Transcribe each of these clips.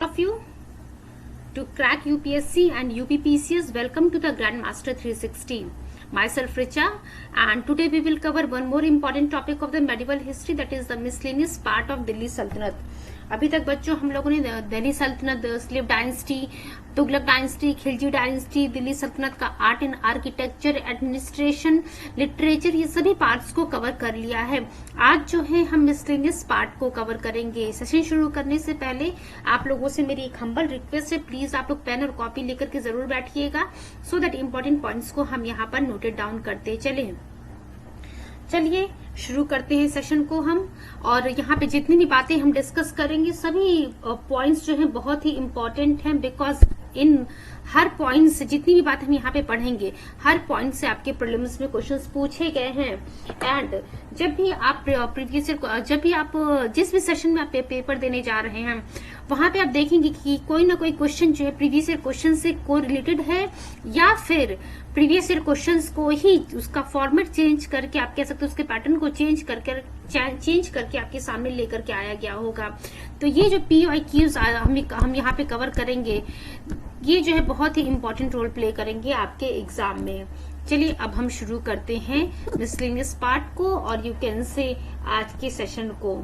Of you to crack UPSC and UPPCS. Welcome to the Grandmaster 360. Myself Richa, and today we will cover one more important topic of the medieval history, that is the miscellaneous part of Delhi Sultanate. अभी तक बच्चों हम लोगों ने दिल्ली सल्तनत, sleep dynasty, Tughlaq dynasty, Khilji dynasty, Delhi सल्तनत का art and architecture, administration, literature, ये सभी पार्ट्स को कवर कर लिया है। आज जो है हम मिसलेनियस पार्ट को कवर करेंगे। सेशन शुरू करने से पहले आप लोगों से मेरी एक हम्बल रिक्वेस्ट है, प्लीज आप लोग पेन और कॉपी लेकर के जरूर बैठिएगा, सो दैट इंपॉर्टेंट पॉइंट्स को हम यहाँ पर नोटेड डाउन करते चले। चलिए शुरू करते हैं सेशन को हम। और यहाँ पे जितनी भी बातें हम डिस्कस करेंगे सभी पॉइंट्स जो हैं बहुत ही इम्पोर्टेंट हैं, बिकॉज इन हर पॉइंट से जितनी भी बात हम यहाँ पे पढ़ेंगे हर पॉइंट से आपके प्रीलिम्स में क्वेश्चंस पूछे गए हैं। एंड जब भी आप जिस भी सेशन में आप पेपर देने जा रहे हैं वहां पे आप देखेंगे कि कोई ना कोई क्वेश्चन जो है प्रीवियस ईयर क्वेश्चन से को रिलेटेड है, या फिर प्रीवियस ईयर क्वेश्चंस को ही उसका फॉर्मेट चेंज करके, आप कह सकते हो उसके पैटर्न को चेंज करके आपके सामने लेकर के आया गया होगा। तो ये जो PYQs हम यहाँ पे कवर करेंगे, ये जो है बहुत ही इंपॉर्टेंट रोल प्ले करेंगे आपके एग्जाम में। चलिए अब हम शुरू करते हैं मिसलेनियस पार्ट को, और यू कैन से आज के सेशन को।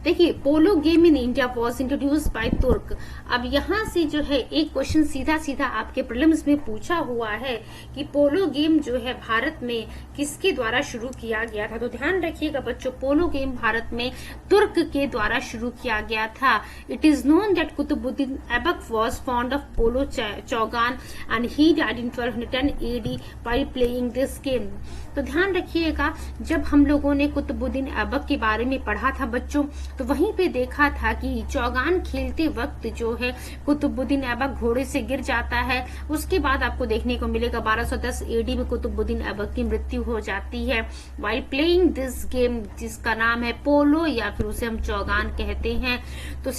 देखिए, polo game in India was introduced by Turks. अब यहाँ से जो है एक क्वेश्चन सीधा सीधा आपके प्रीलिम्स में पूछा हुआ है कि पोलो गेम जो है भारत में किसके द्वारा शुरू किया गया था। तो ध्यान रखिएगा बच्चों, पोलो गेम भारत में तुर्क के द्वारा शुरू किया गया था। It is known that Qutbuddin Aibak was fond of polo चौगान and he died in 1210 AD by playing this game. तो ध्यान रखिएगा, जब हम लोगों ने कुतुबुद्दीन ऐबक के बारे में पढ़ा था बच्चों, तो वहीं पे देखा था कि चौगान खेलते वक्त जो है कुतुबुद्दीन ऐबक घोड़े से गिर जाता है। उसके बाद आपको देखने को मिलेगा 1210 AD में कुतुबुद्दीन ऐबक की मृत्यु हो जाती है व्हाइल प्लेइंग दिस गेम, जिसका नाम है पोलो, या फिर उसे हम चौगान कहते हैं। तो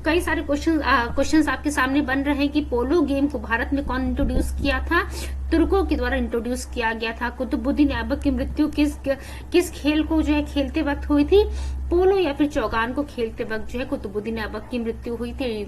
कई सारे क्वेश्चंस आपके सामने बन रहे हैं कि पोलो गेम को भारत में कौन इंट्रोड्यूस किया था। तुर्कों के द्वारा इंट्रोड्यूस किया गया था। कुतुबुद्दीन ऐबक की मृत्यु किस खेल को जो है खेलते वक्त हुई थी, पोलो या फिर चौगान को खेलते वक्त जो है कुतुबुद्दीन ऐबक की मृत्यु हुई थी।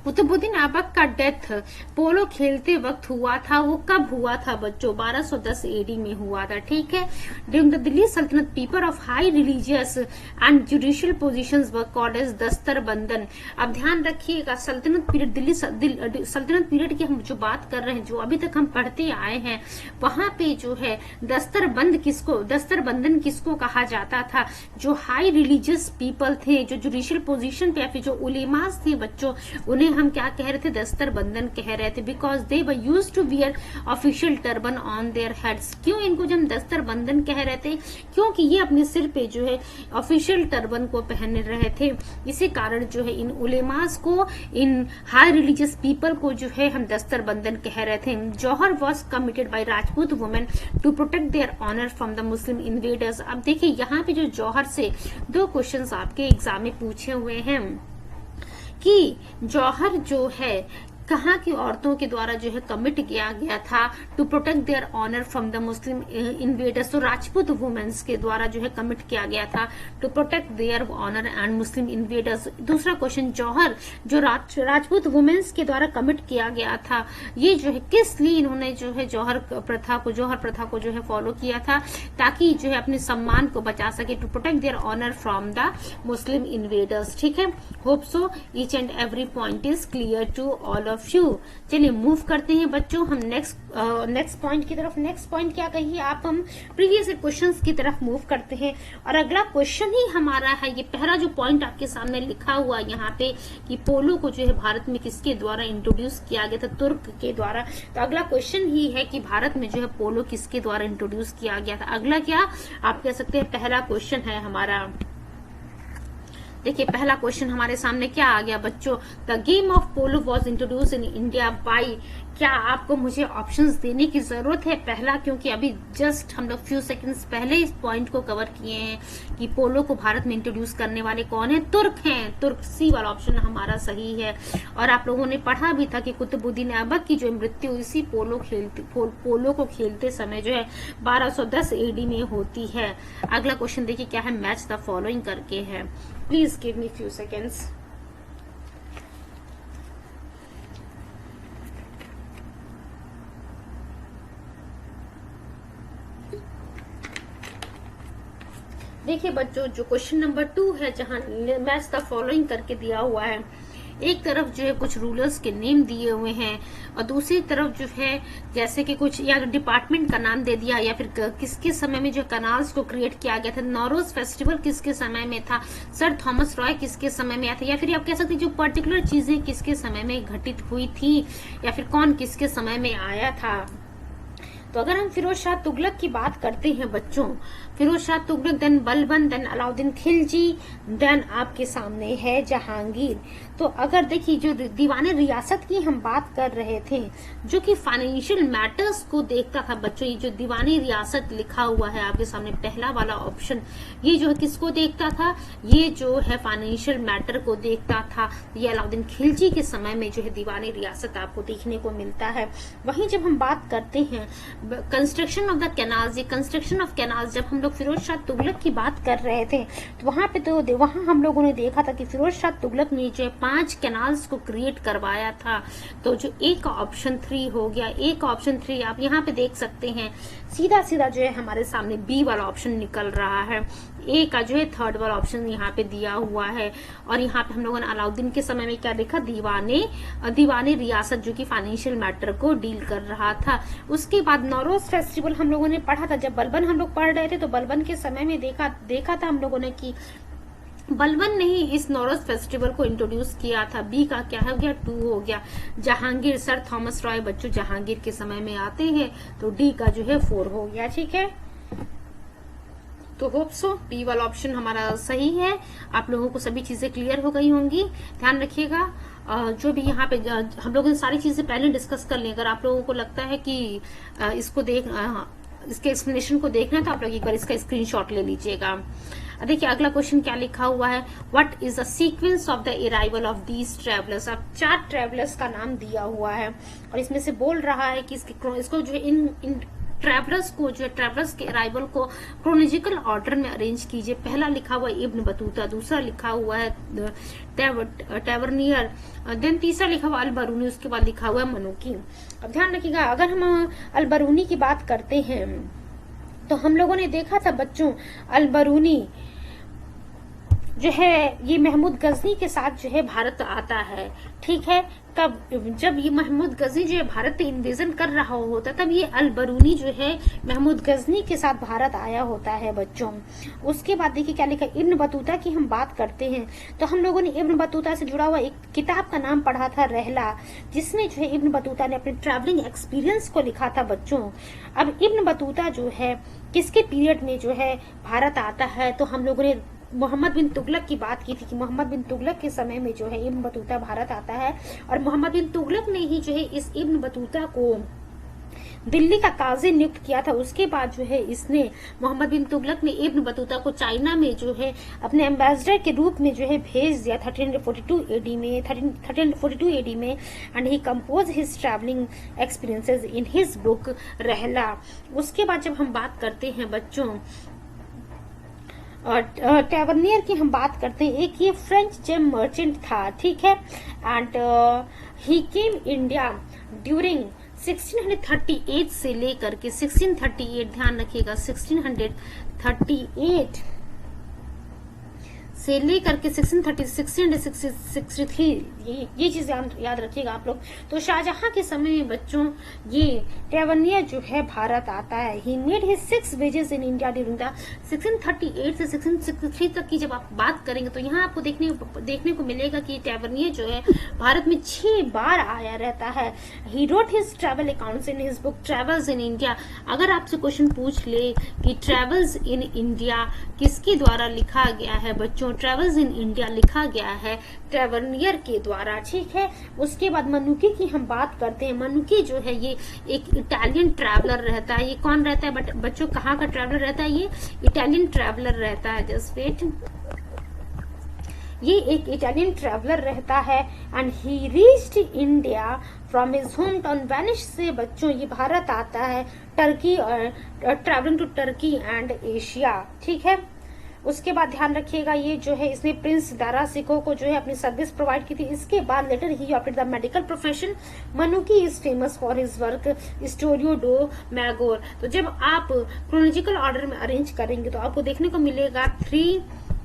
कुतुबुद्दीन ऐबक का डेथ पोलो खेलते वक्त हुआ था। वो कब हुआ था बच्चों? 1210 AD में हुआ था। ठीक है। During the Delhi Sultanat people of high religious and judicial positions were called as Dastarbandan. अब ध्यान रखिएगा, सल्तनत पीरियड सल्तनत पीरियड की हम जो बात कर रहे हैं, जो अभी तक हम पढ़ते आए हैं, वहां पे जो है दस्तर बंदन किसको कहा जाता था? जो हाई रिलीजियस पीपल थे, जो जुडिशियल पोजीशन पे या फिर जो उलेमास थे बच्चों, उन्हें हम क्या कह रहे थे? दस्तर बंदन कह रहे थे, because they were used to wear official turban on their heads. क्यों इनको जब दस्तर बंदन कह रहे थे? क्योंकि ये अपने सिर पे जो है ऑफिशियल टर्बन को पहन रहे थे। इसी कारण जो है इन उलेमास को, इन हाई रिलीजियस पीपल को जो है हम दस्तर बंदन कह रहे थे। Jauhar was committed by Rajput women to protect their honour from the Muslim invaders. अब देखिए यहाँ पे जो जौहर से 2 क्वेश्चन आपके एग्जाम में पूछे हुए हैं कि जौहर जो है कहाँ की औरतों के द्वारा जो है कमिट किया गया था to protect their honour from the Muslim invaders. तो राजपूत वुमेन्स के द्वारा जो है कमिट किया गया था to protect their honour and Muslim invaders. दूसरा क्वेश्चन, जौहर जो राजपूत वुमेन्स के द्वारा कमिट किया गया था, ये जो है किस लिए इन्होंने जो है जौहर प्रथा को जो है फॉलो किया था? ताकि जो है अपने सम्मान को बचा सके, to protect their honour from the Muslim invaders. ठीक है। Hope so each and every point is clear to all of you. चलिए मूव करते हैं बच्चों हम नेक्स्ट पॉइंट की तरफ। नेक्स्ट पॉइंट क्या कहिए आप? हम प्रीवियस क्वेश्चंस की तरफ मूव करते हैं, और अगला क्वेश्चन ही हमारा है, ये पहला जो पॉइंट आपके सामने लिखा हुआ यहाँ पे कि पोलो को जो है भारत में किसके द्वारा इंट्रोड्यूस किया गया था? तुर्क के द्वारा। तो अगला क्वेश्चन ही है कि भारत में जो है पोलो किसके द्वारा इंट्रोड्यूस किया गया था। अगला क्या आप कह सकते हैं पहला क्वेश्चन है हमारा। देखिए पहला क्वेश्चन हमारे सामने क्या आ गया बच्चों? The game of polo was introduce in India by. क्या आपको मुझे ऑप्शंस देने की जरूरत है? पहला, क्योंकि अभी जस्ट हम लोग फ्यू सेकंड्स पहले इस पॉइंट को कवर किए हैं कि पोलो को भारत में इंट्रोड्यूस करने वाले कौन है? तुर्क हैं। तुर्क, सी वाला ऑप्शन हमारा सही है। और आप लोगों ने पढ़ा भी था कि कुतुबुद्दीन ऐबक की जो मृत्यु इसी पोलो को खेलते समय जो है 1210 AD में होती है। अगला क्वेश्चन देखिए क्या है, मैच द फॉलोइंग करके है। Please give me few seconds. देखिए बच्चों, जो क्वेश्चन नंबर 2 है, जहां मैच द फॉलोइंग करके दिया हुआ है, एक तरफ जो है कुछ रूलर्स के नेम दिए हुए हैं और दूसरी तरफ जो है जैसे कि कुछ या डिपार्टमेंट का नाम दे दिया, या फिर किसके समय में जो कनाल्स को क्रिएट किया गया था, नौरोज फेस्टिवल किसके समय में था, सर थॉमस रॉय किसके समय में आया था, या फिर आप कह सकते हैं जो पर्टिकुलर चीजें किसके समय में घटित हुई थी, या फिर कौन किसके समय में आया था। तो अगर हम फिरोज शाह तुगलक की बात करते हैं बच्चों, Firoz Shah Tughlaq, then Balban, then Alauddin Khilji, then आपके सामने है जहांगीर। तो अगर देखिए जो दीवाने रियासत की हम बात कर रहे थे, जो कि फाइनेंशियल मैटर्स को देखता था बच्चों, ये जो दीवानी रियासत लिखा हुआ है आपके सामने पहला वाला ऑप्शन, ये जो है किसको देखता था, ये जो है फाइनेंशियल मैटर को देखता था। ये अलाउद्दीन खिलजी के समय में जो है दीवानी रियासत आपको देखने को मिलता है। वहीं जब हम बात करते हैं कंस्ट्रक्शन ऑफ द कैनाल्स, ये कंस्ट्रक्शन ऑफ कैनाल्स, जब हम लोग फिरोज शाह तुगलक की बात कर रहे थे तो वहां हम लोगों ने देखा था कि फिरोज शाह तुगलक ने जो 5 कैनाल्स को क्रिएट करवाया था। तो जो ए का ऑप्शन 3 हो गया, ए का ऑप्शन 3 आप यहाँ पे देख सकते हैं, सीधा सीधा जो है हमारे सामने बी वाला ऑप्शन निकल रहा है। ए का जो है थर्ड वाला ऑप्शन यहाँ पे दिया हुआ है। और यहाँ पे हम लोगों ने अलाउद्दीन के समय में क्या लिखा, दीवाने रियासत, जो कि फाइनेंशियल मैटर को डील कर रहा था। उसके बाद नौरोज फेस्टिवल हम लोगों ने पढ़ा था, जब बलबन हम लोग पढ़ रहे थे तो बलबन के समय में देखा था हम लोगों ने कि बलबन ने ही इस नौरोज फेस्टिवल को इंट्रोड्यूस किया था। बी का क्या हो गया, 2 हो गया। जहांगीर, सर थॉमस रॉय बच्चों जहांगीर के समय में आते हैं, तो डी का जो है 4 हो गया। ठीक है, तो होप सो बी वाला ऑप्शन हमारा सही है। आप लोगों को सभी चीजें क्लियर हो गई होंगी। ध्यान रखिएगा, जो भी यहाँ पे हम लोगों ने सारी चीजें पहले डिस्कस कर ली। अगर आप लोगों को लगता है कि इसके एक्सप्लेनेशन को देखना है तो आप लोग एक बार इसका स्क्रीनशॉट ले लीजिएगा। देखिए अगला क्वेश्चन क्या लिखा हुआ है, what is the sequence of the arrival of these travellers. अब 4 ट्रेवलर्स का नाम दिया हुआ है और इसमें से बोल रहा है कि इसको जो है इन ट्रेवलर्स के अराइवल को क्रोनोलॉजिकल ऑर्डर में अरेंज कीजिए। पहला लिखा हुआ है इब्न बतूता, दूसरा लिखा हुआ है टैवर्नियर, देन तीसरा लिखा हुआ अल-बरूनी, उसके बाद लिखा हुआ है मनुकी। अब ध्यान रखिएगा, अगर हम अल-बरूनी की बात करते हैं तो हम लोगों ने देखा था बच्चों, अल-बरूनी जो है ये महमूद गजनी के साथ जो है भारत आता है। ठीक है, कब, जब ये महमूद गजनी जो है भारत पे इन्वेजन कर रहा होता तब ये अल-बरूनी जो है महमूद गजनी के साथ भारत आया होता है बच्चों। उसके बाद देखिए क्या लिखा, इब्न बतूता की हम बात करते हैं तो हम लोगों ने इब्न बतूता से जुड़ा हुआ एक किताब का नाम पढ़ा था, रहला, जिसमें जो है इब्न बतूता ने अपने ट्रैवलिंग एक्सपीरियंस को लिखा था बच्चों। अब इब्न बतूता जो है किसके पीरियड में जो है भारत आता है, तो हम लोगों ने मोहम्मद बिन तुगलक की बात की थी कि मोहम्मद बिन तुगलक के समय में जो है इब्न बतूता भारत आता है और मोहम्मद बिन तुगलक ने ही जो है इस इब्न बतूता को दिल्ली का काजी नियुक्त किया था। उसके बाद जो है इसने मोहम्मद बिन तुगलक ने इब्न बतूता को चाइना में जो है अपने एम्बेसडर के रूप में जो है भेज दिया 1342 एडी में and he compose his travelling experiences in his book रहला। उसके बाद जब हम बात करते हैं बच्चों और टैवर्नियर की हम बात करते हैं, एक ये फ्रेंच जेम मर्चेंट था। ठीक है, and he came India during 1638 से लेकर के 1638, ध्यान रखिएगा 1638 से लेकर के 1663 ये चीज याद रखिएगा आप लोग। तो शाहजहां के समय में बच्चों ये टैवर्नियर जो है भारत आता है। He made his 6 wages in India during the 1638 से 1663 तक की जब आप बात करेंगे तो यहाँ आपको देखने को मिलेगा कि टैवर्नियर जो है भारत में 6 बार आया रहता है। He wrote his travel accounts in his book travels in India. अगर आपसे क्वेश्चन पूछ ले कि ट्रेवल्स इन इंडिया किसके द्वारा लिखा गया है बच्चों, ट्रेवल्स इन इंडिया लिखा गया है टैवर्नियर के द्वारा। ठीक है, उसके बाद मनुकी की हम बात करते हैं। मनुकी जो है ये एक इटालियन ट्रैवलर रहता है। ये कौन रहता है बच्चों, कहाँ का ट्रैवलर रहता है, ये इटालियन ट्रैवलर रहता है। जस्ट वेट, ये एक इटालियन ट्रैवलर रहता है and he reached India from his home town Venice से बच्चों ये भारत आता है टर्की और travelling to Turkey and Asia. ठीक है, उसके बाद ध्यान रखिएगा ये जो है इसने प्रिंस दारा सिकोह को जो है अपनी सर्विस प्रोवाइड की थी। इसके बाद later he opted the medical profession. Manucci is famous for his work Storia do Mogor. तो जब आप क्रोनोलॉजिकल ऑर्डर में अरेंज करेंगे तो आपको देखने को मिलेगा 3,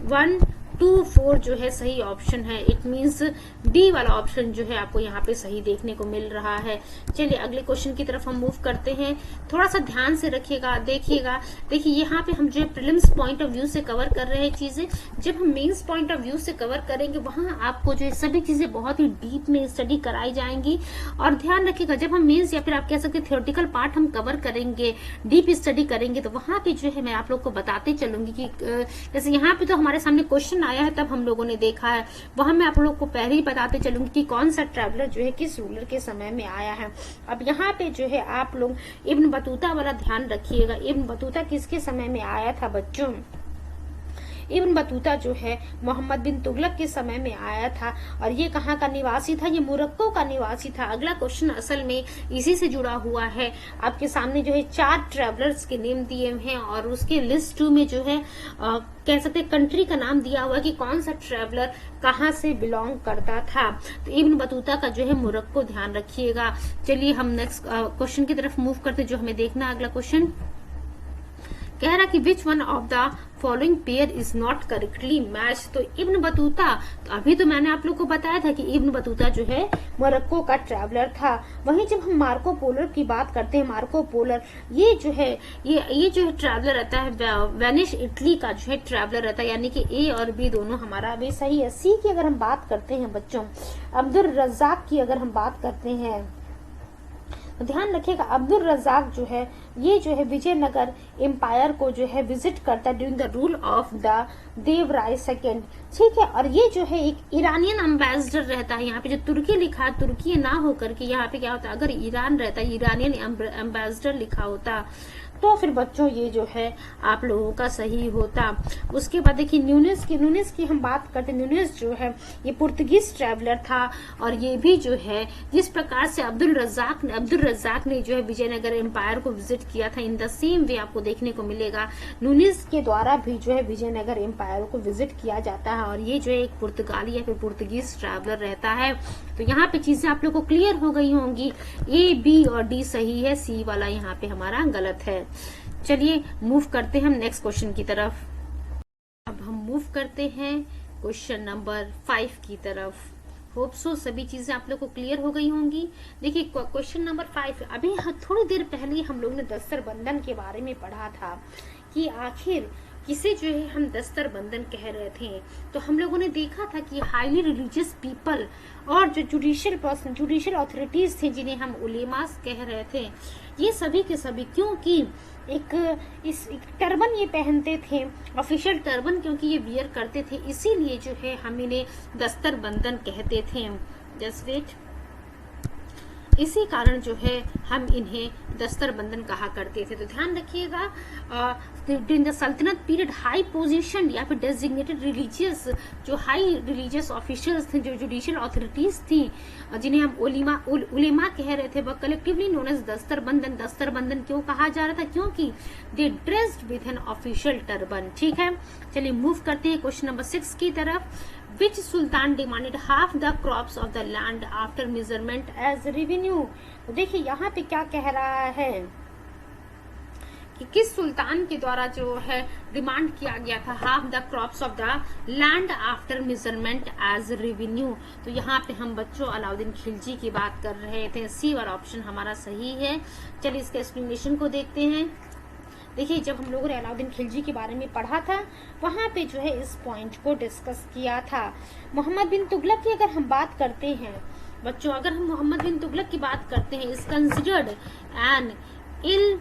1, 2, 4 जो है सही ऑप्शन है। इट मींस डी वाला ऑप्शन जो है आपको यहाँ पे सही देखने को मिल रहा है। चलिए अगले क्वेश्चन की तरफ हम मूव करते हैं। थोड़ा सा ध्यान से रखिएगा, देखिएगा। देखिए यहाँ पे हम जो है प्रीलिम्स पॉइंट ऑफ व्यू से कवर कर रहे हैं चीजें। जब हम मेंस पॉइंट ऑफ व्यू से कवर करेंगे वहां आपको जो है सभी चीजें बहुत ही डीप में स्टडी कराई जाएंगी। और ध्यान रखिएगा जब हम मेंस या फिर आप कह सकते हैं थियोरेटिकल पार्ट हम कवर करेंगे, डीप स्टडी करेंगे, तो वहां पे जो है मैं आप लोग को बताते चलूंगी कि जैसे यहाँ पे तो हमारे सामने क्वेश्चन आया है तब हम लोगों ने देखा है, वहां मैं आप लोग को पहले ही बताते चलूंगी कि कौन सा ट्रैवलर जो है किस रूलर के समय में आया है। अब यहाँ पे जो है आप लोग इब्न बतूता वाला ध्यान रखिएगा। इब्न बतूता किसके समय में आया था बच्चों? इब्न बतूता जो है मोहम्मद बिन तुगलक के समय में आया था। और ये कहाँ का निवासी था? ये मोरक्को का निवासी था। अगला क्वेश्चन असल में इसी से जुड़ा हुआ है। आपके सामने जो है 4 ट्रैवलर्स के नेम दिए हुए हैं और उसके लिस्ट 2 में जो है कह सकते कंट्री का नाम दिया हुआ है कि कौन सा ट्रैवलर कहाँ से बिलोंग करता था। तो इब्न बतूता का जो है मोरक्को ध्यान रखिएगा। चलिए हम नेक्स्ट क्वेश्चन की तरफ मूव करते जो हमें देखना है। अगला क्वेश्चन कह रहा कि which one of the following pair is not correctly match. तो इब्न बतूता, तो अभी तो मैंने आप लोग को बताया था कि इब्न बतूता जो है मोरक्को का ट्रैवलर था। वहीं जब हम मार्को पोलर की बात करते हैं, मार्को पोलर ये जो है ये जो है ट्रैवलर रहता है वेनिस इटली का जो है ट्रैवलर रहता है, यानी कि ए और बी दोनों हमारा अभी सही है। सी की अगर हम बात करते हैं बच्चों, अब्दुल रज्जाक की अगर हम बात करते हैं तो ध्यान रखिएगा अब्दुल रज्जाक जो है ये जो है विजयनगर एम्पायर को जो है विजिट करता है during the rule of the Devaraya second. ठीक है, और ये जो है एक ईरानियन अम्बेसडर रहता है। यहाँ पे जो तुर्की लिखा है, तुर्की ना होकर के यहाँ पे क्या होता है, अगर ईरान रहता है ईरानियन अम्बेसडर लिखा होता तो फिर बच्चों ये जो है आप लोगों का सही होता। उसके बाद देखिए न्यूनेस की हम बात करते हैं। न्यूनेस जो है ये पुर्तगीज ट्रैवलर था और ये भी जो है जिस प्रकार से अब्दुल रज्जाक ने जो है विजयनगर एम्पायर को विजिट किया था, इन द सेम वे आपको देखने को मिलेगा न्यूनेस के द्वारा भी जो है विजयनगर एम्पायर को विजिट किया जाता है। और ये जो है एक पुर्तगाली या फिर पुर्तगीज ट्रैवलर रहता है। तो यहाँ पे चीजें आप लोग को क्लियर हो गई होंगी। ए, बी और डी सही है, सी वाला यहाँ पे हमारा गलत है। चलिए मूव करते हैं हम नेक्स्ट क्वेश्चन की तरफ। अब हम मूव करते हैं क्वेश्चन नंबर 5 की तरफ। होप सो सभी चीजें आप लोग को क्लियर हो गई होंगी। देखिए क्वेश्चन नंबर 5, अभी थोड़ी देर पहले हम लोग ने दस्तर बंधन के बारे में पढ़ा था कि आखिर किसे जो है हम दस्तर बंधन कह रहे थे। तो हम लोगों ने देखा था कि हाईली रिलीजियस पीपल और जो जुडिशियल अथॉरिटीज थे जिन्हें हम उलेमास कह रहे थे, ये सभी के सभी क्योंकि एक टर्बन ये पहनते थे, ऑफिशियल टर्बन क्योंकि ये वियर करते थे, इसीलिए जो है हम इन्हें दस्तर बंधन कहते थे। जस्ट वेट, इसी कारण जो है हम इन्हें दस्तर बंधन कहा करते थे। तो ध्यान रखिएगा ड्यूरिंग द सल्तनत पीरियड हाई पोजीशन या फिर डेजिग्नेटेड रिलीजियस जो हाई रिलीजियस ऑफिशियल्स थे, जो जुडिशियल अथॉरिटीज थी, जिन्हें हम उलेमा कह रहे थे, वह कलेक्टिवली नोन एज दस्तर बंधन। दस्तर बंधन क्यों कहा जा रहा था? क्योंकि they dressed with an official turban. ठीक है, चलिए मूव करते हैं क्वेश्चन नंबर 6 की तरफ। Which sultan demanded half the crops of the land after measurement as revenue? तो देखिए यहाँ पे क्या कह रहा है कि किस सुल्तान के द्वारा जो है डिमांड किया गया था half the crops of the land after measurement as revenue. तो यहाँ पे हम बच्चों अलाउद्दीन खिलजी की बात कर रहे थे। सी वाला ऑप्शन हमारा सही है। चलिए इसके एक्सप्लेनेशन को देखते हैं। देखिए जब हम लोगों ने अलाउद्दीन खिलजी के बारे में पढ़ा था वहां पे जो है इस पॉइंट को डिस्कस किया था। मोहम्मद बिन तुगलक की अगर हम बात करते हैं बच्चों, अगर हम मोहम्मद बिन तुगलक की बात करते हैं, is considered an ill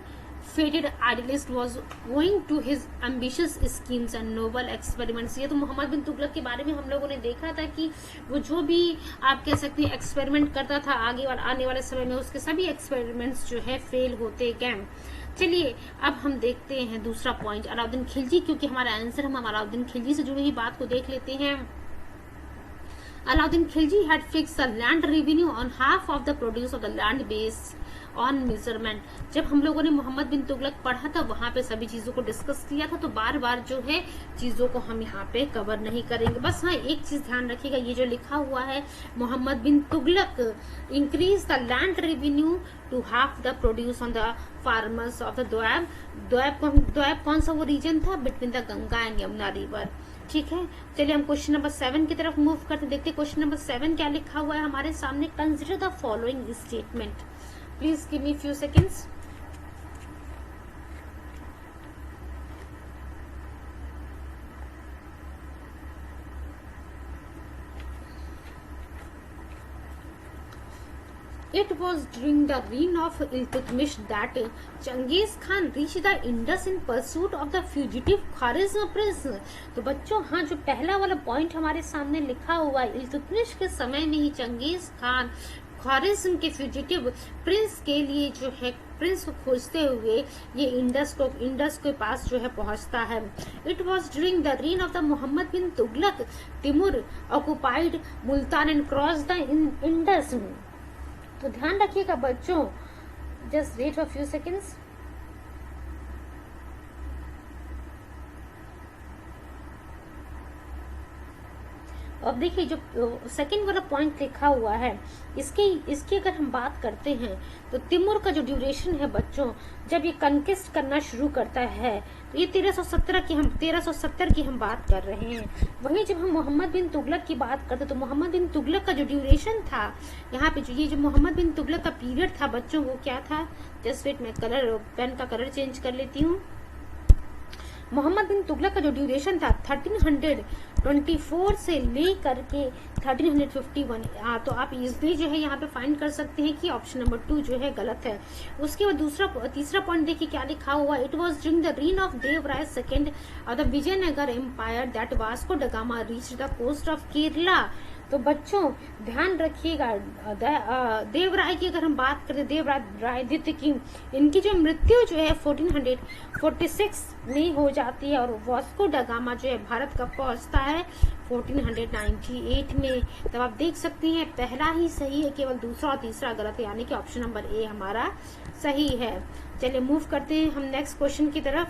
fated idealist was owing to his ambitious schemes and noble experiments। ये तो मोहम्मद बिन तुगलक के बारे में हम लोगों ने देखा था कि वो जो भी आप कह सकते हैं एक्सपेरिमेंट करता था आने वाले समय में उसके सभी एक्सपेरिमेंट्स जो है फेल होते गए। चलिए अब हम देखते हैं दूसरा पॉइंट अलाउद्दीन खिलजी, क्योंकि हमारा आंसर हम अलाउद्दीन खिलजी से जुड़ी हुई बात को देख लेते हैं। Alauddin Khilji had fixed the land revenue on half of the produce of the land based on measurement. जब हम लोगों ने मोहम्मद बिन तुगलक पढ़ा था वहां पे सभी चीजों को डिस्कस किया था, तो बार बार जो है चीजों को हम यहाँ पे कवर नहीं करेंगे। बस हाँ एक चीज ध्यान रखिएगा, ये जो लिखा हुआ है Mohammad bin Tughlaq increase the land revenue to half the produce on the farmers of the Doab. Doab कौन सा वो रीजन था between the Ganga and Yamuna river. ठीक है, चलिए हम क्वेश्चन नंबर 7 की तरफ मूव करते देखते क्वेश्चन नंबर 7 क्या लिखा हुआ है हमारे सामने। Consider the following statement. Please give me few seconds. It was during the reign of Iltutmish that Genghis Khan reached the Indus in pursuit of the fugitive Khwarizm prince। तो बच्चों हाँ जो पहला वाला पॉइंट हमारे सामने लिखा हुआ है, इल्तुतमिश के समय में ही चंगेज खान ख्वारिज्म के फ्यूजिटिव प्रिंस के लिए जो है प्रिंस को खोजते हुए ये इंडस के पास जो है पहुंचता है। It was during the reign of the Mohammad bin Tughlaq Timur occupied Multan and cross the Indus. तो ध्यान रखिएगा बच्चों, just wait for few seconds. अब देखिए जो सेकंड वाला पॉइंट लिखा हुआ है इसकी अगर हम बात करते हैं तो तिमुर का जो ड्यूरेशन है बच्चों, जब ये कंक्विस्ट करना शुरू करता है तो ये 1370 की हम बात कर रहे हैं। वहीं जब हम मोहम्मद बिन तुगलक की बात करते तो मोहम्मद बिन तुगलक का जो ड्यूरेशन था यहाँ पे ये जो मोहम्मद बिन तुगलक का पीरियड था बच्चों वो क्या था, जस्ट वेट मैं पेन का कलर चेंज कर लेती हूँ। मोहम्मद बिन तुगलक का जो ड्यूरेशन था 1324 से ले करके 1351। तो आप इजली जो है यहाँ पे फाइंड कर सकते हैं कि ऑप्शन नंबर 2 जो है गलत है। उसके बाद तीसरा पॉइंट देखिए क्या लिखा हुआ। It was during the reign of Devaraya second of the Vijayanagara empire that Vasco da Gama reach the coast of Kerala. तो बच्चों ध्यान रखिएगा, देवराय की अगर हम बात करें, देवराय द्वितीय की, इनकी जो मृत्यु जो है 1446 में हो जाती है और वास्को ड गामा जो है भारत का पहुंचता है 1498 में। तब आप देख सकते हैं पहला ही सही है, केवल दूसरा और तीसरा गलत है, यानी कि ऑप्शन नंबर ए हमारा सही है। चलिए मूव करते हैं हम नेक्स्ट क्वेश्चन की तरफ।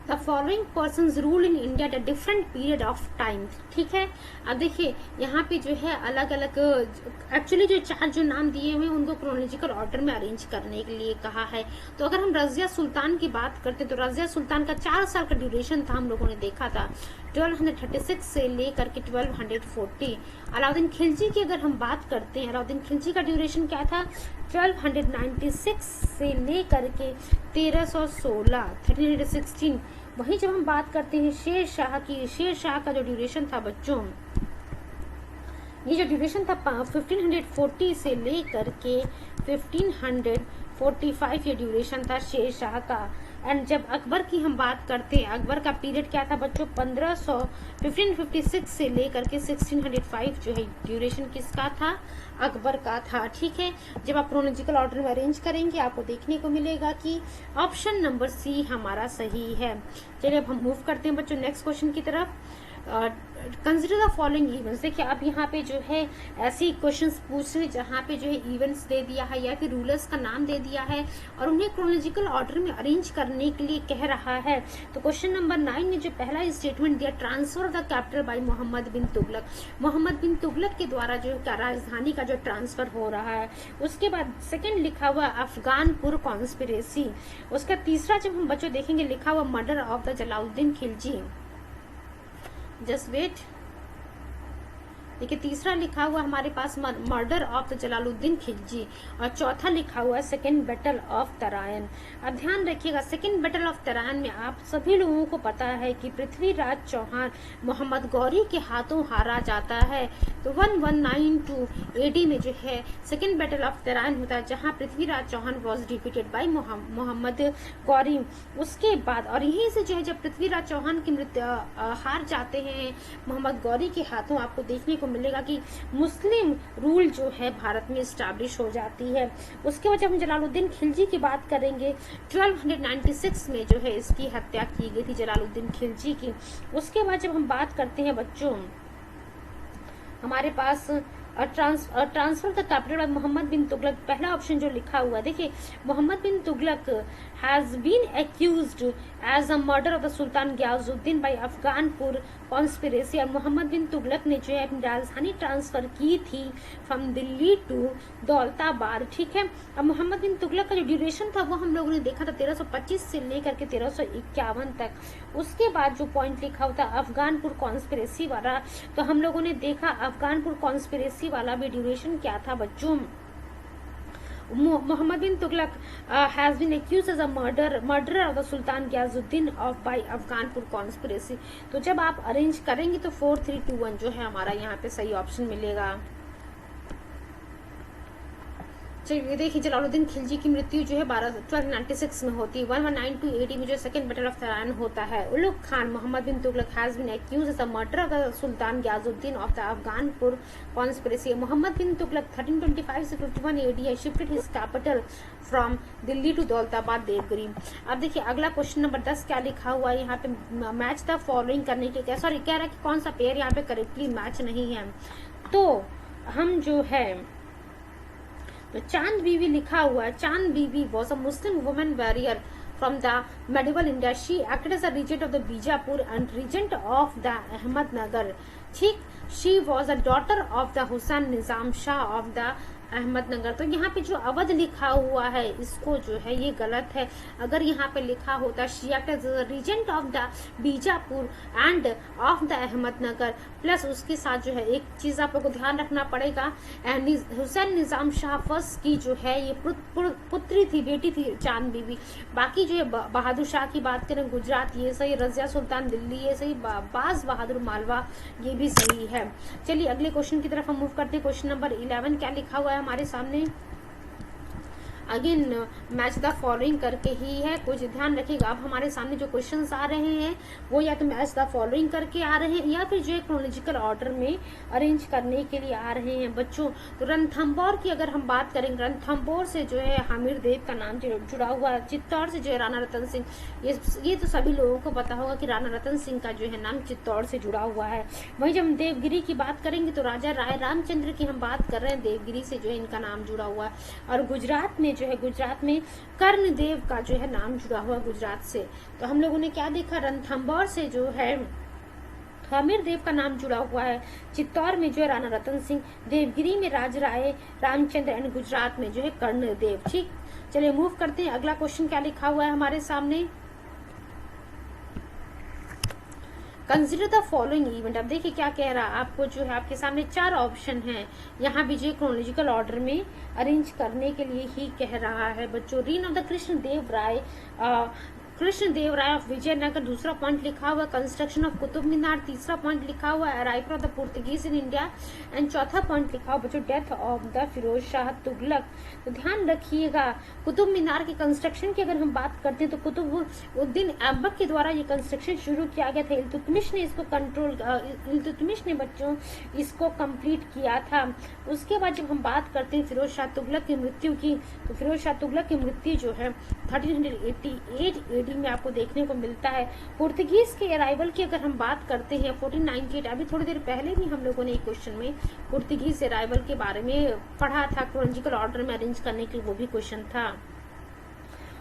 The following persons rule in India at a different period of time। ठीक है, अब देखिए यहाँ पे जो है अलग अलग एक्चुअली जो 4 जो नाम दिए हुए हैं उनको क्रोनोलॉजिकल ऑर्डर में अरेंज करने के लिए कहा है। तो अगर हम रजिया सुल्तान की बात करते तो रजिया सुल्तान का 4 साल का ड्यूरेशन था, हम लोगों ने देखा था 1236 से लेकर के 1240। अलाउद्दीन खिलजी की अगर हम बात करते हैं, अलाउद्दीन खिलजी का ड्यूरेशन क्या था 1296 से लेकर के 1316। वहीं जब हम बात करते हैं शेर शाह की, शेर शाह का जो ड्यूरेशन था बच्चों, ये जो ड्यूरेशन था 1540 से लेकर के 1545 ये ड्यूरेशन था शेर शाह का। एंड जब अकबर की हम बात करते हैं, अकबर का पीरियड क्या था बच्चों 1556 से लेकर के 1605 जो है ड्यूरेशन किसका था, अकबर का था। ठीक है, जब आप क्रोनोलॉजिकल ऑर्डर में अरेंज करेंगे आपको देखने को मिलेगा कि ऑप्शन नंबर सी हमारा सही है। चलिए अब हम मूव करते हैं बच्चों नेक्स्ट क्वेश्चन की तरफ। Consider the following events. देखिए अब यहाँ पे जो है ऐसे क्वेश्चंस पूछ रहे जहाँ पे जो है इवेंट्स दे दिया है या फिर रूलर्स का नाम दे दिया है और उन्हें क्रोनोलॉजिकल ऑर्डर में अरेंज करने के लिए कह रहा है। तो क्वेश्चन नंबर 9 में जो पहला स्टेटमेंट दिया, transfer of the capital by Mohammad bin Tughlaq, Mohammad bin Tughlaq के द्वारा जो राजधानी का जो ट्रांसफर हो रहा है। उसके बाद सेकेंड लिखा हुआ अफगानपुर कॉन्स्पिरेसी। उसका तीसरा जब हम बच्चों देखेंगे लिखा हुआ murder of the Jalaluddin Khilji. Just wait, देखिए तीसरा लिखा हुआ हमारे पास murder of the Jalaluddin Khilji और चौथा लिखा हुआ है सेकेंड बैटल ऑफ तरायन। अब ध्यान रखिएगा सेकेंड बैटल ऑफ तरायन में आप सभी लोगों को पता है कि पृथ्वीराज चौहान मोहम्मद गौरी के हाथों हारा जाता है। तो 1192 AD में जो है सेकेंड बैटल ऑफ तरायन होता है जहां Prithviraj Chauhan was defeated by Mohammad Ghori. उसके बाद और यहीं से जो है जब पृथ्वीराज चौहान की मृत्यु हार जाते हैं मोहम्मद गौरी के हाथों, आपको देखने को मिलेगा कि मुस्लिम रूल जो है भारत में स्टैब्लिश हो जाती है। उसके बाद जब हम जलालुद्दीन खिलजी की बात करेंगे, 1296 में जो है इसकी हत्या की गई थी जलालुद्दीन खिलजी की। उसके बाद जब हम बात करते हैं बच्चों, हमारे पास transfer the capital of Mohammad bin Tughlaq, पहला ऑप्शन जो लिखा हुआ है, देखिए Mohammad bin Tughlaq has been accused as a murder of the sultan Ghiyasuddin by Afghanpur conspiracy. और मोहम्मद बिन तुगलक ने जो है अपनी राजधानी ट्रांसफर की थी फ्रॉम दिल्ली टू दौलताबाद, ठीक है। अब मोहम्मद बिन तुगलक का जो ड्यूरेशन था वो हम लोगों ने देखा था 1325 से लेकर के 1351 तक। उसके बाद जो पॉइंट लिखा होता अफगानपुर कॉन्स्पिरेसी वाला, तो हम लोगों ने देखा अफगानपुर कॉन्स्पिरेसी वाला भी ड्यूरेशन क्या था बच्चों। Mohammad bin Tughlaq has been accused as a murderer of the sultan Ghiyasuddin of by Afghanpur conspiracy. तो जब आप अरेंज करेंगे तो 4321 जो है हमारा यहाँ पे सही ऑप्शन मिलेगा। चलिए देखिए जलालुद्दीन खिलजी की मृत्यु जो है 1296 में होती है। 1192 AD में जो सेकंड बैटल ऑफ तराइन होता है। Ulugh Khan Mohammad bin Tughlaq has been accused as a murder of the sultan Ghiyasuddin of the Afghanpur conspiracy. Mohammad bin Tughlaq 1325 से 51 AD है shifted his capital from Delhi to Daulatabad Devagiri. अब देखिए अगला क्वेश्चन नंबर 10 क्या लिखा हुआ है यहाँ पे, मैच द फॉलोइंग करने के क्या, सॉरी कह रहा है कि कौन सा पेयर यहाँ पे करेक्टली मैच नहीं है। तो हम जो है तो चांद बीवी लिखा हुआ है, Chand Bibi was a Muslim women warrior from the medieval India. She acted as a regent of the Bijapur and regent of the Ahmednagar, ठीक। She was a daughter of the Hussain Nizam Shah of the Ahmednagar. तो यहाँ पे जो अवध लिखा हुआ है इसको जो है ये गलत है। अगर यहाँ पे लिखा होता she acted as a regent of the Bijapur and of the Ahmednagar, plus उसके साथ जो है एक चीज आप लोगों को ध्यान रखना पड़ेगा, हुसैन निजाम शाह फर्स्ट की जो है ये पुत्री थी, बेटी थी चांद बीबी। बाकी जो है बहादुर शाह की बात करें गुजरात ये सही, रजिया सुल्तान दिल्ली ये सही, बाज बहादुर मालवा ये भी सही है। चलिए अगले क्वेश्चन की तरफ हम मूव करते हैं। क्वेश्चन नंबर 11 क्या लिखा हुआ है हमारे सामने, अगेन मैच द फॉलोइंग करके ही है, कुछ ध्यान रखिएगा। अब हमारे सामने जो क्वेश्चंस आ रहे हैं वो या तो मैच द फॉलोइंग करके आ रहे हैं या फिर जो है क्रोनोलॉजिकल ऑर्डर में अरेंज करने के लिए आ रहे हैं बच्चों। तो रणथंभौर की अगर हम बात करें, रणथंभौर से जो है हामिर देव का नाम जुड़ा हुआ है। चित्तौड़ से जो है राणा रतन सिंह, ये तो सभी लोगों को पता होगा कि राणा रतन सिंह का जो है नाम चित्तौड़ से जुड़ा हुआ है। वहीं जब हम देवगिरी की बात करेंगे तो राजा राय रामचंद्र की हम बात कर रहे हैं, देवगिरी से जो है इनका नाम जुड़ा हुआ है। और गुजरात में जो है, गुजरात में कर्णदेव का जो है नाम जुड़ा हुआ गुजरात से। तो हम लोगों ने क्या देखा, रणथंभौर से जो है हामिर देव का नाम जुड़ा हुआ है, चित्तौड़ में जो है राणा रतन सिंह, देवगिरी में राज राय रामचंद्र एंड गुजरात में जो है कर्णदेव, ठीक। चलिए मूव करते हैं। अगला क्वेश्चन क्या लिखा हुआ है हमारे सामने, कंसिडर द फॉलोइंग इवेंट। अब देखिए क्या कह रहा है आपको, जो है आपके सामने 4 ऑप्शन हैं, यहाँ भी जो क्रोनोलॉजिकल ऑर्डर में अरेंज करने के लिए ही कह रहा है बच्चों। Reign of the Krishnadeva Raya of Vijayanagara, दूसरा पॉइंट लिखा हुआ कंस्ट्रक्शन ऑफ कुतुब मीनार, तीसरा पॉइंट लिखा हुआ arrival of the Portuguese in India and चौथा पॉइंट लिखा हुआ बच्चों death of the Firoz Shah Tughlaq. तो ध्यान रखिएगा कुतुब मीनार के कंस्ट्रक्शन की अगर हम बात करते हैं तो कुतुबुद्दीन ऐबक के द्वारा ये कंस्ट्रक्शन शुरू किया गया था। इल्तुतमिश ने बच्चों इसको कंप्लीट किया था। उसके बाद जब हम बात करते हैं फिरोज शाह तुगलक की मृत्यु की, तो फिरोज शाह तुगलक की मृत्यु जो है 1388 AD में आपको देखने को मिलता है। पोर्तुगीज के अराइवल की अगर हम बात करते हैं 1498, अभी थोड़ी देर पहले भी हम लोगों ने एक क्वेश्चन में पोर्तुगीज अराइवल के बारे में पढ़ा था, क्रोनोलॉजिकल ऑर्डर में अरेंज करने के लिए वो भी क्वेश्चन था।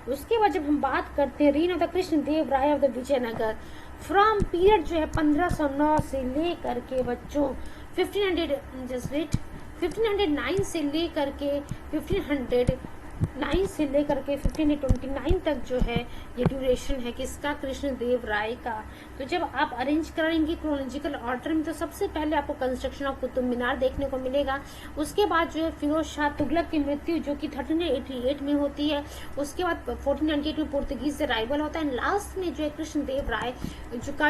उसके बाद जब हम बात करते हैं reign of the Krishnadeva Raya of the Vijayanagara, from period जो है 1509 से लेकर के बच्चों 1509 से लेकर के 1509 से लेकर के 1529 तक जो है ये ड्यूरेशन है किसका, कृष्णदेव राय का। तो जब आप अरेंज करेंगे क्रोनोलॉजिकल ऑर्डर में तो सबसे पहले आपको कंस्ट्रक्शन ऑफ कुतुब मीनार देखने को मिलेगा। उसके बाद जो है फिरोज शाह तुगलक की मृत्यु जो कि 1388 में होती है। उसके बाद 1498 में पोर्तुगीज से अराइवल होता है। लास्ट में जो है कृष्णदेव राय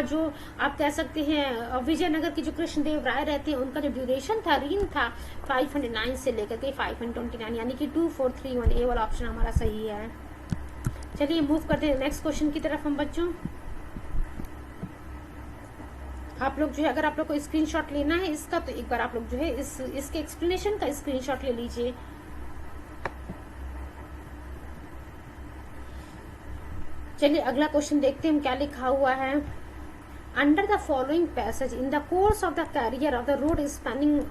जो आप कह सकते हैं विजयनगर की जो कृष्णदेव राय रहते हैं उनका जो ड्यूरेशन था रीन था 509 से लेकर के 529, यानी कि 2431 ये वाला ऑप्शन हमारा सही है। चलिए मूव करते हैं नेक्स्ट क्वेश्चन की तरफ हम बच्चों। आप लोग जो है, अगर आप लोग को स्क्रीनशॉट लेना है इसका, तो एक बार आप लोग जो है इसके एक्सप्लेनेशन का स्क्रीनशॉट ले लीजिए। चलिए अगला क्वेश्चन देखते हैं हम क्या लिखा हुआ है। Under the following passage in the course of the carrier of the road spanning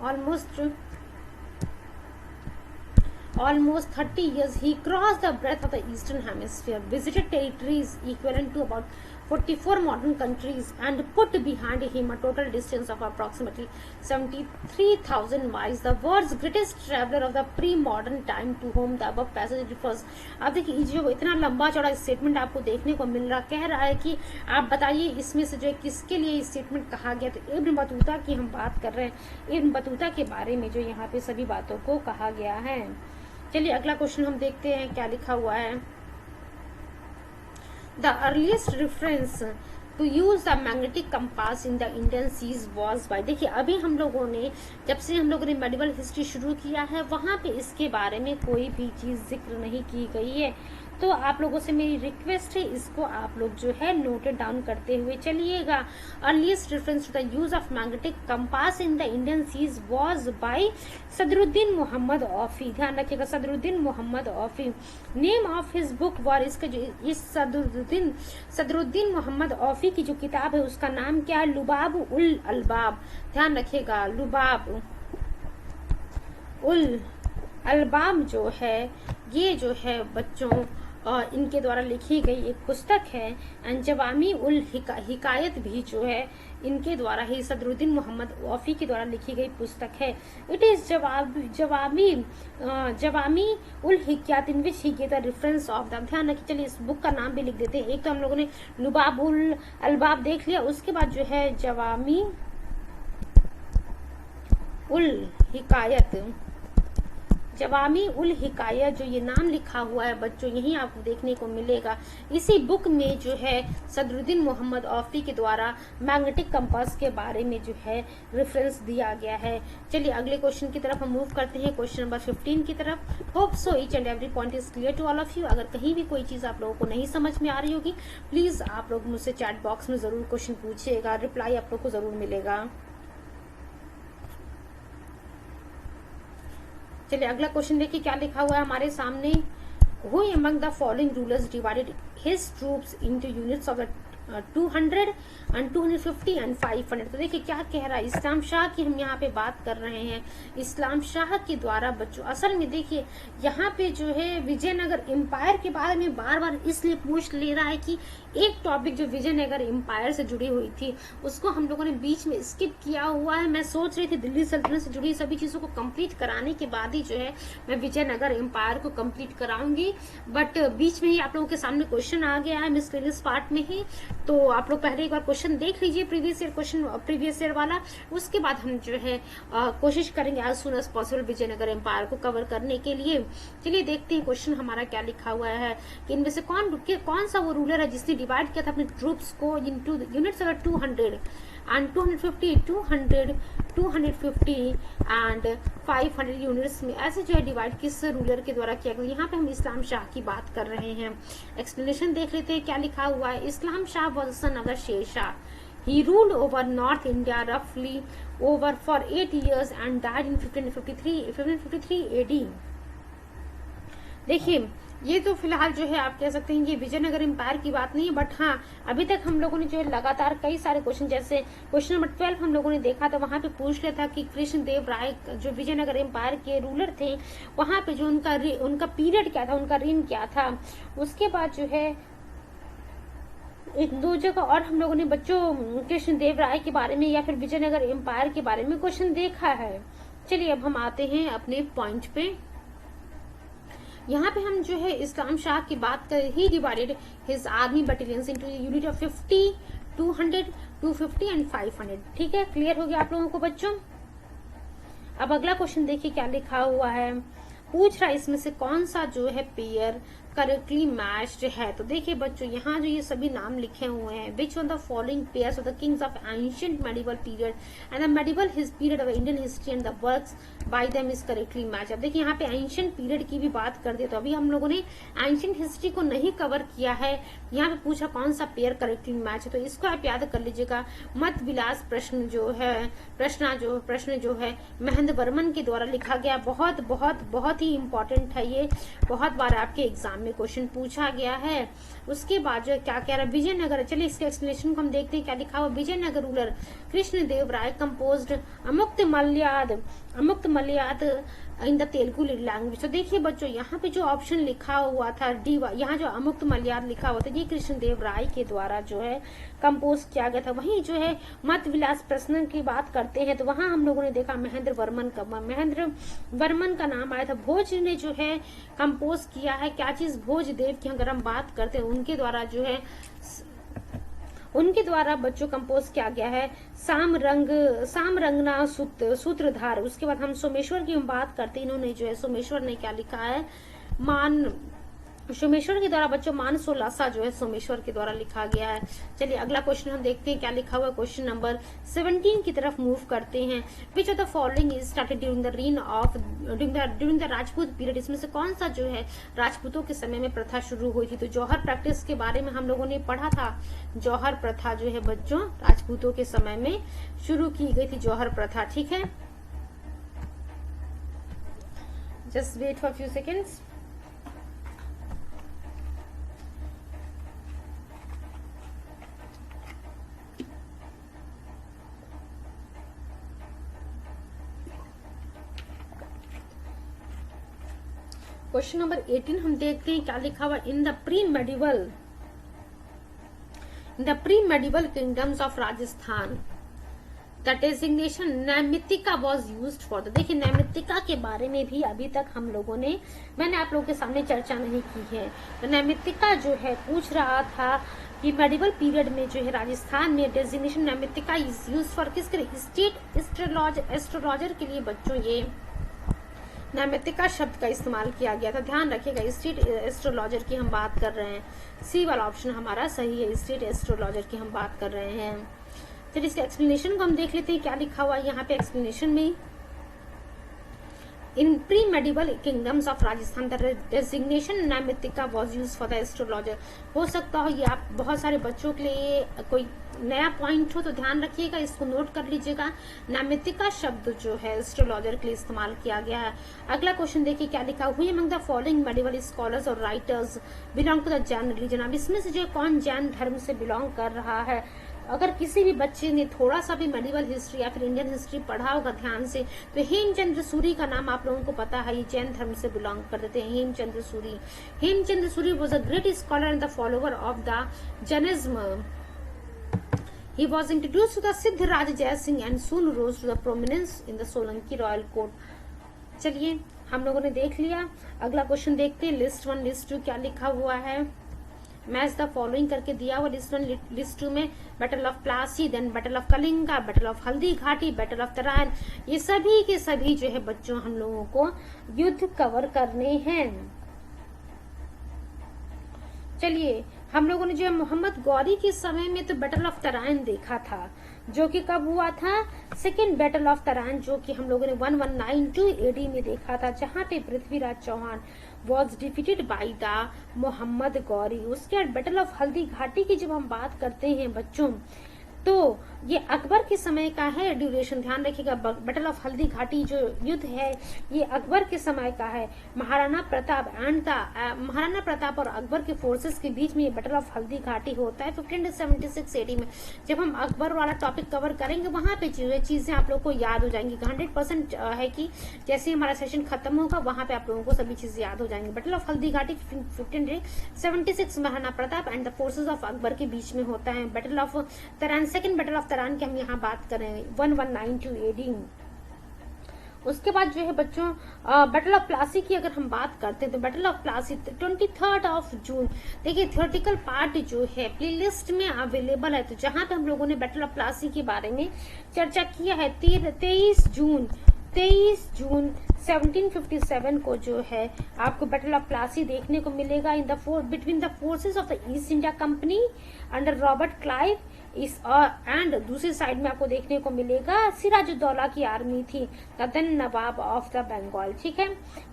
almost 30 years, he crossed the breadth of the eastern hemisphere, visited territories equivalent to about 44 modern countries, and put behind him a total distance of approximately 73,000 miles. The world's greatest traveler of the pre-modern time to whom the above passage refers. अब देखिए जो इतना लंबा चौड़ा statement आपको देखने को मिल रहा, कह रहा है कि आप बताइए इसमें से जो है किसके लिए स्टेटमेंट कहा गया। तो इब्न बतूता की हम बात कर रहे हैं, इब्न बतूता के बारे में जो यहाँ पे सभी बातों को कहा गया है। चलिए अगला क्वेश्चन हम देखते हैं क्या लिखा हुआ है। The earliest reference to use the magnetic compass in the Indian seas was by. देखिए अभी हम लोगों ने, जब से हम लोगों ने मेडिवल हिस्ट्री शुरू किया है, वहां पे इसके बारे में कोई भी चीज जिक्र नहीं की गई है। तो आप लोगों से मेरी रिक्वेस्ट है, इसको आप लोग जो है नोटेड डाउन करते हुए चलिएगा। Earliest reference to the use of magnetic compass in the Indian seas was by Sadruddin Mohammad Aufi. ध्यान रखिएगा, Sadruddin Mohammad Aufi. Name of his book was, इसका जो इस सदरुद्दीन मोहम्मद औफी की जो किताब है उसका नाम क्या है? लुबाब उल अलबाब। ध्यान रखिएगा, लुबाब उल अलबाब जो है, ये जो है बच्चों इनके द्वारा लिखी गई एक पुस्तक है। एंड जवामी उल हिकायत भी जो है इनके द्वारा ही, सदरुद्दीन मोहम्मद औफी के द्वारा लिखी गई पुस्तक है। It is Jawami ul Hikayat in which he gave the reference of the. ध्यान रखिए, चलिए इस बुक का नाम भी लिख देते हैं। एक तो हम लोगों ने लुबाब उल अलबाब देख लिया, उसके बाद जो है जवामी उल हिकायत, जवामी उल हिकायत जो ये नाम लिखा हुआ है बच्चों, यही आपको देखने को मिलेगा। इसी बुक में जो है सदरुद्दीन मोहम्मद औफी के द्वारा मैग्नेटिक कंपास के बारे में जो है रेफरेंस दिया गया है। चलिए अगले क्वेश्चन की तरफ हम मूव करते हैं, क्वेश्चन नंबर 15 की तरफ। Hope so each and every point is clear to all of you. अगर कहीं भी कोई चीज आप लोगों को नहीं समझ में आ रही होगी, प्लीज आप लोग मुझसे चैट बॉक्स में जरूर क्वेश्चन पूछिएगा, रिप्लाई आप लोग को जरूर मिलेगा। चलिए अगला क्वेश्चन देखिए क्या लिखा हुआ है हमारे सामने। Who among the following rulers divided his troops into units of the 200 and 250 and 500? तो देखिए क्या कह रहा है, इस्लाम शाह की हम यहाँ पे बात कर रहे हैं। इस्लाम शाह के द्वारा बच्चों, असल में देखिए यहाँ पे जो है विजयनगर एम्पायर के बारे में बार बार इसलिए पूछ ले रहा है कि एक टॉपिक जो विजयनगर एम्पायर से जुड़ी हुई थी उसको हम लोगों ने बीच में स्किप किया हुआ है। मैं सोच रही थी दिल्ली सल्तनत से जुड़ी सभी चीजों को कंप्लीट कराने के बाद ही जो है मैं विजयनगर एम्पायर को कंप्लीट कराऊंगी, बट बीच में ही आप लोगों के सामने क्वेश्चन आ गया है मिसलेनियस पार्ट में ही। तो आप लोग पहले एक बार क्वेश्चन देख लीजिए, प्रीवियस ईयर वाला, उसके बाद हम जो है कोशिश करेंगे as soon as possible Vijayanagara empire को कवर करने के लिए। चलिए देखते हैं क्वेश्चन हमारा क्या लिखा हुआ है कि इनमें से कौन सा वो रूलर है जिसने डिवाइड किया था अपने ट्रूप्स को इनटू यूनिट्स अगर 200 and 250, 200, 250 and 500 यूनिट्स में ऐसे जो है डिवाइड किस रूलर के द्वारा किया गया। यहाँ पे हम इस्लाम शाह की बात कर रहे हैं। एक्सप्लेनेशन देख लेते हैं क्या लिखा हुआ है। इस्लाम Shah was son of the Sher Shah. He ruled over North India roughly over for 8 years and died in 1553 AD. देखिए ये तो फिलहाल जो है आप कह सकते हैं ये विजयनगर एम्पायर की बात नहीं है, बट हाँ अभी तक हम लोगों ने जो है लगातार कई सारे क्वेश्चन, जैसे क्वेश्चन नंबर 12 हम लोगों ने देखा था, वहां पे पूछ लिया था कि कृष्णदेव राय जो विजयनगर एम्पायर के रूलर थे वहां पे जो उनका पीरियड क्या था, उनका रेन क्या था। उसके बाद जो है एक दो जगह और हम लोगों ने बच्चों कृष्णदेव राय के बारे में या फिर विजयनगर एम्पायर के बारे में क्वेश्चन देखा है। चलिए अब हम आते हैं अपने पॉइंट पे। यहाँ पे हम जो है इस्लाम शाह की बात करें, he divided his army battalions into unit of 50, 200, 250 and 500। ठीक है, क्लियर हो गया आप लोगों को बच्चों। अब अगला क्वेश्चन देखिए क्या लिखा हुआ है। पूछ रहा है इसमें से कौन सा जो है पेयर करेक्टली मैच्ड है। तो देखिए बच्चों, यहाँ जो ये सभी नाम लिखे हुए हैं, which on the following pairs of the kings of ancient medieval period and the medieval period of Indian history and the works by them is correctly match. अब देखिए यहाँ पे एंशिएंट पीरियड की भी बात कर दे, तो अभी हम लोगों ने एंशिएंट हिस्ट्री को नहीं कवर किया है। यहाँ पे पूछा कौन सा पेयर करेक्टली मैच है, तो इसको आप याद कर लीजिएगा। मत विलास प्रश्न जो है महेंद्र वर्मन के द्वारा लिखा गया। बहुत बहुत बहुत ही इंपॉर्टेंट है ये, बहुत बार आपके एग्जाम में क्वेश्चन पूछा गया है। उसके बाद जो क्या कह रहा है, विजयनगर, चलिए इसके एक्सप्लेनेशन को हम देखते हैं क्या लिखा हुआ। Vijayanagar ruler Krishnadeva Raya composed Amuktamalyada in the Telugu language. तो देखिए बच्चों, यहाँ पे जो ऑप्शन लिखा हुआ था डी, यहाँ जो अमुक्त मलयाद लिखा हुआ था, ये कृष्णदेव राय के द्वारा जो है कंपोज किया गया था। वहीं जो है मत विलास प्रश्न की बात करते हैं, तो वहां हम लोगों ने देखा महेंद्र वर्मन का नाम आया था। भोज ने जो है कंपोज किया है क्या चीज, भोज देव की अगर हम बात करते हैं, उनके द्वारा बच्चों कंपोज किया गया है सामरंगना सूत्रधार। उसके बाद हम सोमेश्वर की हम बात करते हैं, इन्होंने जो है सोमेश्वर ने क्या लिखा है, सोमेश्वर के द्वारा बच्चों मान सोलासा जो है सोमेश्वर के द्वारा लिखा गया है। चलिए अगला क्वेश्चन हम देखते हैं क्या लिखा हुआ है। क्वेश्चन नंबर 17 की तरफ मूव करते हैं। Which of the following is started during the Rajput period. इसमें से कौन सा जो है राजपूतों के समय में प्रथा शुरू हुई थी। तो जौहर प्रैक्टिस के बारे में हम लोगों ने पढ़ा था। जौहर प्रथा जो है बच्चों राजपूतों के समय में शुरू की गई थी, जौहर प्रथा। ठीक है, just wait for few seconds. Question number 18 हम देखते हैं क्या लिखा हुआ। In the pre medieval kingdoms of Rajasthan the designation नैमित्तिका was used for. देखिए नैमित्तिका के बारे में भी अभी तक मैंने आप लोगों के सामने चर्चा नहीं की है। तो नैमित्तिका जो है पूछ रहा था कि मेडिवल पीरियड में जो है राजस्थान में डेजिग्नेशन नैमित्तिका इज यूज फॉर किसके लिए, स्टेट एस्ट्रोलॉजर के लिए बच्चों ये नैमित्तिका शब्द का इस्तेमाल किया गया था। ध्यान रखिएगा, स्टेट एस्ट्रोलॉजर की हम बात कर रहे हैं। सी वाला ऑप्शन हमारा सही है, स्टेट एस्ट्रोलॉजर की हम बात कर रहे हैं। चलिए इसके एक्सप्लेनेशन को हम देख लेते हैं क्या लिखा हुआ है यहाँ पे एक्सप्लेनेशन में। In pre medieval kingdoms of Rajasthan the designation नैमित्तिका was use for the astrologer. हो सकता हो ये आप बहुत सारे बच्चों के लिए कोई नया पॉइंट हो, तो ध्यान रखिएगा, इसको नोट कर लीजिएगा। नैमित्तिका शब्द जो है एस्ट्रोलॉजर के लिए इस्तेमाल किया गया है। अगला क्वेश्चन देखिए क्या लिखा हुआ है। Among the following medieval scholars और writers belong to the Jain religion. अब इसमें से जो कौन जैन धर्म से बिलोंग कर रहा है। अगर किसी भी बच्चे ने थोड़ा सा भी मेडिवल हिस्ट्री या फिर इंडियन हिस्ट्री पढ़ा होगा ध्यान से, तो हेमचंद्र सूरी का नाम आप लोगों को पता है, ये जैन धर्म से बिलोंग करते हैं। Hemchandra Suri was a great scholar and the follower of the Jainism. He was introduced to the Siddharaj Jai Singh and soon rose to the prominence in the Solanki royal court। चलिए हम लोगों ने देख लिया। अगला क्वेश्चन देखते हैं। लिस्ट 1 लिस्ट 2 क्या लिखा हुआ है। मैच द फॉलोइंग करके दिया हुआ। लिस्ट 1 लिस्ट 2 में battle of Plassey, then battle of Kalinga, battle of Haldi Ghati, battle of Tarain, ये सभी के सभी जो है बच्चों हम लोगों को युद्ध कवर करने हैं। चलिए हम लोगों ने जो है मोहम्मद गौरी के समय में तो बैटल ऑफ तराइन देखा था, जो कि कब हुआ था, सेकेंड बैटल ऑफ तराइन, जो कि हम लोगों ने 1192 एडी में देखा था, जहां पे Prithviraj Chauhan was defeated by the Mohammad Ghori. उसके बाद बैटल ऑफ हल्दी घाटी की जब हम बात करते हैं बच्चों, तो ये अकबर के समय का है ड्यूरेशन। ध्यान रखिएगा, बैटल ऑफ हल्दी घाटी जो युद्ध है ये अकबर के समय का है। महाराणा प्रताप और अकबर के फोर्सेस के बीच में ये बैटल ऑफ हल्दी घाटी होता है 1576 एडी में। जब हम अकबर वाला टॉपिक कवर करेंगे वहां पे चीजें आप लोग को याद हो जाएंगी। 100% है कि जैसे हमारा सेशन खत्म होगा वहां पे आप लोगों को सभी चीजें याद हो जाएंगी। बैटल ऑफ हल्दी घाटी 1576 Maharana Pratap and the forces of Akbar के बीच में होता है। Battle of Tarain, second battle of Tarain की हम यहाँ बात कर रहे हैं 1192 एडी। उसके बाद जो है बच्चों बैटल ऑफ प्लासी की अगर हम बात करते हैं तो बैटल ऑफ प्लासी 23 जून। देखिए थ्योरेटिकल पार्ट जो है प्लेलिस्ट में अवेलेबल है, तो जहां पे हम लोगों ने बैटल ऑफ प्लासी के बारे में चर्चा किया है 23 जून 1757 को जो है आपको बैटल ऑफ प्लासी देखने को मिलेगा in the between the forces of the East India Company under Robert Clive इस एंड दूसरी साइड में आपको देखने को मिलेगा सिराजुद्दौला की आर्मी थी then nawab of the Bengal. ठीक है,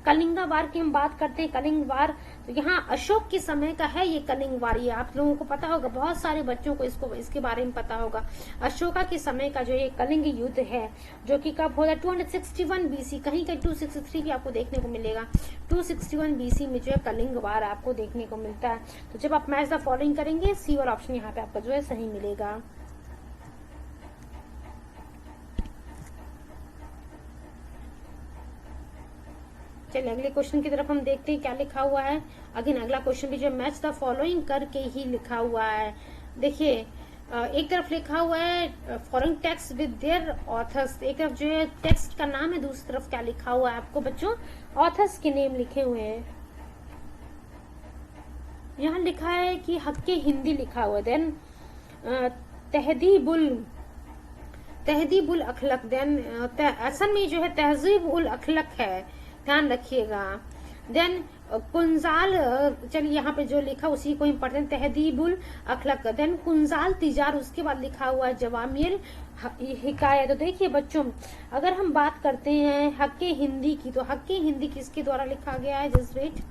कलिंगा वार की हम बात करते हैं। कलिंग वार तो यहाँ अशोक के समय का है ये कलिंग वार, ये आप लोगों को पता होगा, बहुत सारे बच्चों को इसके बारे में पता होगा। अशोका के समय का जो ये कलिंग युद्ध है जो कि कब होता है 261 बीसी, कहीं कहीं 263 भी आपको देखने को मिलेगा। 261 बीसी में जो है कलिंग वार आपको देखने को मिलता है। तो जब आप मैच द फॉलोइंग करेंगे सी वाला ऑप्शन यहाँ पे आपका जो है सही मिलेगा। चलिए अगले क्वेश्चन की तरफ हम देखते हैं क्या लिखा हुआ है। अगेन अगला क्वेश्चन भी जो मैच द फॉलोइंग करके ही लिखा हुआ है। देखिए एक तरफ लिखा हुआ है foreign text with their authors, एक तरफ जो है टेक्स्ट का नाम है, दूसरी तरफ क्या लिखा हुआ है आपको बच्चों ऑथर्स के नेम लिखे हुए हैं। यहाँ लिखा है कि हक्के हिंदी लिखा हुआ है, देन तहदीबुल अखलक, देन असल में जो है तहजीब उल अखलक है, ध्यान रखिएगा। देन कुंजाल, चलिए यहाँ पे जो लिखा उसी को हम पढ़ते हैं, तहदीबुल अखलक। देन कुंजाल तिजार, उसके बाद लिखा हुआ है जवामिल हिकायत। तो देखिए बच्चों अगर हम बात करते हैं हक्के हिंदी की, तो हक्के हिंदी किसके द्वारा लिखा गया है, जस्ट वेट।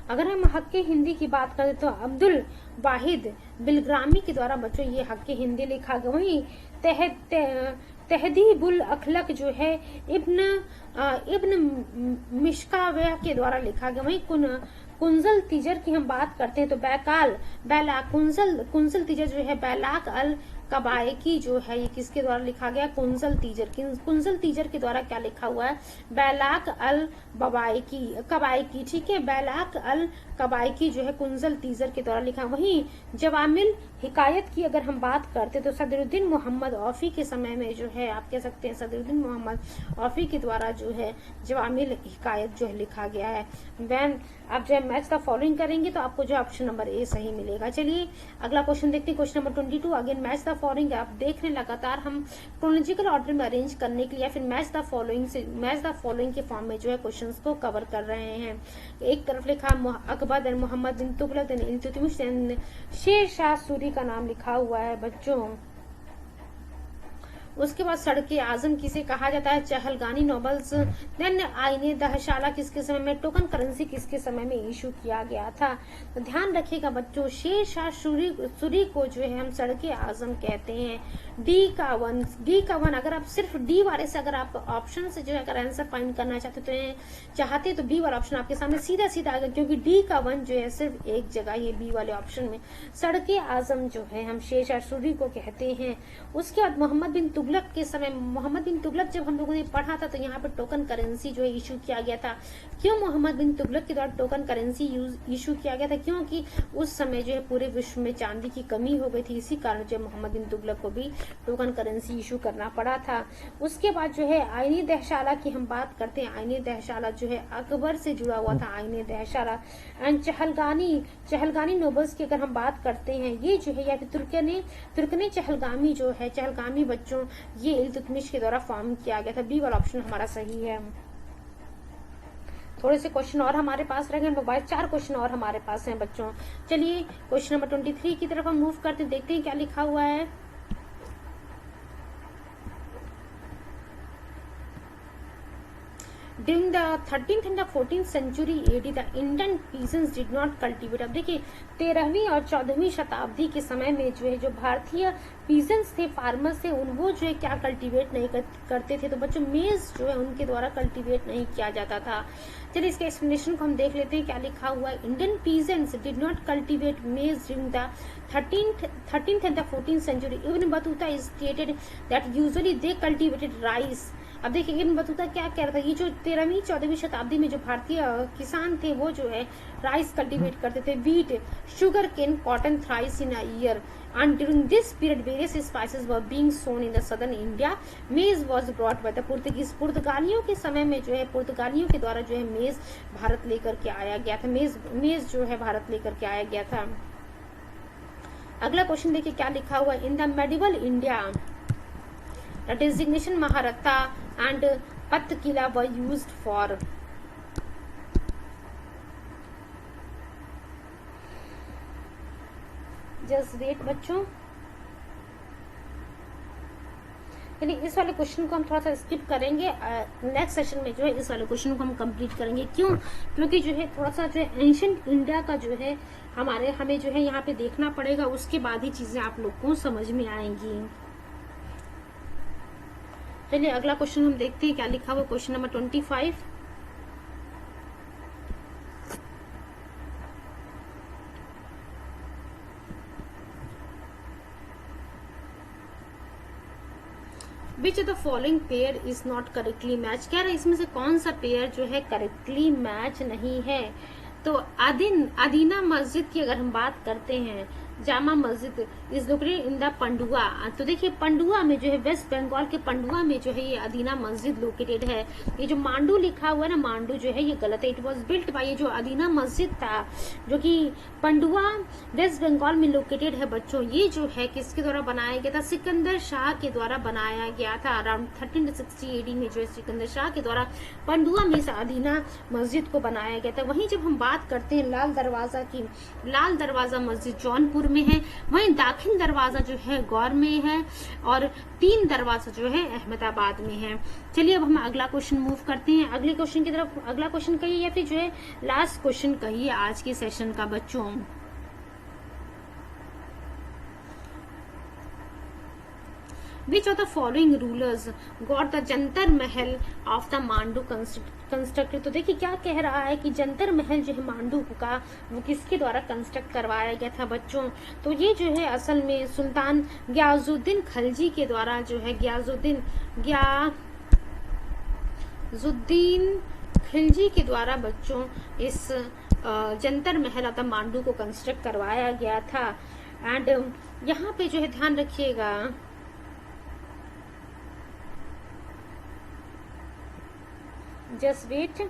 अगर हम हक्के हिंदी की बात करें तो अब्दुल वाहिद बिलग्रामी के द्वारा बच्चों ये हक्के हिंदी लिखा गया। वहीं तहदीबुल अखलक जो है इब्न मिशकाविया के द्वारा लिखा गया। वहीं कुंजल तिजर की हम बात करते हैं तो कुंजल तिजर जो है बैलाक अल कबायकी जो है ये किसके द्वारा लिखा गया, कुंजल तीजर के द्वारा क्या लिखा हुआ है, बैलाक अल कबायकी। ठीक है, बैलाक अल कबायकी जो है कुंजल तीजर के द्वारा लिखा। वहीं जवामिल हिकायत की अगर हम बात करते तो सदरुद्दीन मोहम्मद औफी के समय में जो है आप कह सकते हैं सदरुद्दीन मोहम्मद औफी के द्वारा जो है जवामिल हिकायत जो है लिखा गया है। वैन आप जो है मैच का फॉलोइंग करेंगे तो आपको जो ऑप्शन नंबर ए सही मिलेगा। चलिए अगला क्वेश्चन देखते हैं, question number 22। Again match the following आप देख रहे हैं लगातार हम क्रोनोलॉजिकल ऑर्डर में अरेंज करने के लिए फिर मैच द फॉलोइंग के फॉर्म में जो है क्वेश्चंस को कवर कर रहे हैं। एक तरफ लिखा Akbar, then Mohammad bin Tughlaq, then Iltutmish, then Sher Shah Suri का नाम लिखा हुआ है बच्चों। उसके बाद सड़के आजम किसे कहा जाता है, चहलगानी नोबल्स। देन आईने दहशाला किसके समय में, टोकन करेंसी किसके समय में इशू किया गया था। तो ध्यान रखिएगा बच्चों शेर शाह सूरी को जो है हम सड़के आजम कहते हैं। डी का वन अगर आप सिर्फ डी वाले से अगर आप ऑप्शन से जो है अगर आंसर फाइंड करना चाहते तो बी वाला ऑप्शन आपके सामने सीधा सीधा आएगा, क्योंकि डी का वन जो है सिर्फ एक जगह ये बी वाले ऑप्शन में सड़के आजम जो है हम शेर शाह सूरी को कहते हैं। उसके बाद मोहम्मद बिन तुगलक के समय, मोहम्मद बिन तुगलक जब हम लोगों ने पढ़ा था तो यहाँ पर टोकन करेंसी जो है इशू किया गया था। क्यों मोहम्मद बिन तुगलक के द्वारा टोकन करेंसी इशू किया गया था, क्योंकि उस समय जो है पूरे विश्व में चांदी की कमी हो गई थी, इसी कारण जो मोहम्मद बिन तुगलक को भी टोकन करेंसी इशू करना पड़ा था। उसके बाद जो है आईने दहशाला की हम बात करते हैं, आईने दहशाला जो है अकबर से जुड़ा हुआ था, आईने दहशाला। एंड चहलगानी नोबल्स की अगर हम बात करते हैं ये जो है या फिर तुर्कने चहलगामी जो है, चहलगामी बच्चों ये इल्तुतमिश के द्वारा फॉर्म किया गया था। बी वाला ऑप्शन हमारा सही है। थोड़े से क्वेश्चन और हमारे पास रहेंगे, मोबाइल 4 क्वेश्चन और हमारे पास हैं बच्चों। चलिए क्वेश्चन नंबर 23 की तरफ हम मूव करते हैं, देखते हैं क्या लिखा हुआ है। During the 13th and the 14th century AD, the Indian peasants did not cultivate। अब देखिए 13वीं और 14वीं शताब्दी के समय में जो है जो भारतीय पीजेंट्स थे, फार्मर्स थे, वो जो है क्या कल्टीवेट नहीं करते थे। तो बच्चों मेज जो है उनके द्वारा कल्टीवेट नहीं किया जाता था। चलिए इसके एक्सप्लेनेशन को हम देख लेते हैं क्या लिखा हुआ है। Indian peasants did not cultivate maize during the 13th and the 14th century। Ibn Battuta stated that usually they cultivated rice. अब देखिए इब्न बतूता क्या कह रहा था, ये जो 13वीं 14वीं शताब्दी में जो भारतीय किसान थे वो जो है राइस कल्टीवेट करते थे, wheat, sugar cane, cotton thrice in a year. And during this period, various spices were being sown in the southern India. Maize was brought by the Portuguese। पुर्तगालियों के समय में जो है पुर्तगालियों के द्वारा जो है मेज भारत लेकर के आया गया था, मेज जो है भारत लेकर के आया गया था। अगला क्वेश्चन देखिए क्या लिखा हुआ है। In the medieval India the designation महारत्ता and Pattakila were used for. Just wait बच्चों, चलिए इस वाले क्वेश्चन को हम थोड़ा सा स्किप करेंगे। नेक्स्ट सेशन में जो है इस वाले क्वेश्चन को हम कंप्लीट करेंगे। क्यों? क्योंकि जो है थोड़ा सा जो है एंशिएंट इंडिया का जो है हमें जो है यहाँ पे देखना पड़ेगा, उसके बाद ही चीजें आप लोग को समझ में आएंगी। चलिए अगला क्वेश्चन हम देखते हैं क्या लिखा हुआ, question number 25। Which of the following pair is not correctly match. कह रहा है इसमें से कौन सा पेयर जो है करेक्टली मैच नहीं है। तो अदीना मस्जिद की अगर हम बात करते हैं, Jama Masjid is located in the Pandua. तो देखिए पंडुआ में जो है, वेस्ट बंगाल के पंडुआ में जो है ये अदीना मस्जिद लोकेटेड है। ये जो मांडू लिखा हुआ है ना, मांडू जो है ये गलत है। इट वॉज बिल्ट बाय, ये जो अदीना मस्जिद था जो कि पंडुआ वेस्ट बंगाल में लोकेटेड है बच्चों, ये जो है किसके द्वारा बनाया गया था? सिकंदर शाह के द्वारा बनाया गया था। अराउंड 1360 AD में जो है सिकंदर शाह के द्वारा पंडुआ में से अदीना मस्जिद को बनाया गया था। वहीं जब हम बात करते हैं लाल दरवाजा की, लाल दरवाजा मस्जिद जौनपुर में है, वहीं दाखिल दरवाजा जो है गौर में है, और तीन दरवाजा जो है अहमदाबाद में है। चलिए अब हम अगला क्वेश्चन मूव करते हैं अगले क्वेश्चन की तरफ। अगला क्वेश्चन कहिए या फिर जो है लास्ट क्वेश्चन कहिए आज के सेशन का बच्चों। Which of the following rulers got the Jantar Mahal of the Mandu constructed. तो देखिए क्या कह रहा है कि जंतर महल जो है मांडू का वो किसके द्वारा कंस्ट्रक्ट करवाया गया था बच्चों? तो ये जो है असल में सुल्तान गियाजुद्दीन खिलजी के द्वारा जो है गियाजुद्दीन खिलजी के द्वारा बच्चों इस जंतर महल ऑफ द मांडू को कंस्ट्रक्ट करवाया गया था। एंड यहाँ पे जो है ध्यान रखिएगा, जस्ट वेट।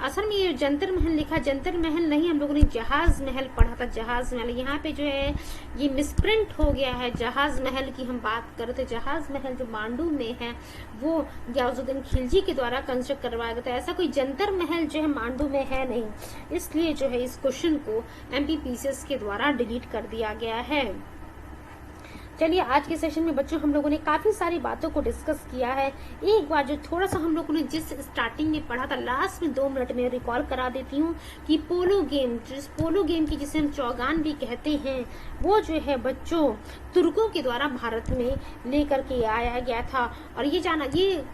असल में ये जंतर महल लिखा, जंतर महल नहीं, हम लोगों ने जहाज महल पढ़ा था, जहाज महल। यहाँ पे जो है ये मिसप्रिंट हो गया है, जहाज महल की हम बात कर रहे थे। जहाज महल जो मांडू में है वो गियाजुद्दीन खिलजी के द्वारा कंस्ट्रक्ट करवाया गया था। ऐसा कोई जंतर महल जो है मांडू में है नहीं, इसलिए जो है इस क्वेश्चन को MPPCS के द्वारा डिलीट कर दिया गया है। चलिए आज के सेशन में बच्चों हम लोगों ने काफी सारी बातों को डिस्कस किया है। एक बार जो थोड़ा सा हम लोगों ने जिस स्टार्टिंग में पढ़ा था, लास्ट में 2 मिनट में रिकॉल करा देती हूँ कि पोलो गेम, जिस पोलो गेम की जिसे हम चौगान भी कहते हैं, वो जो है बच्चों तुर्कों के द्वारा भारत में लेकर के आया गया था। और ये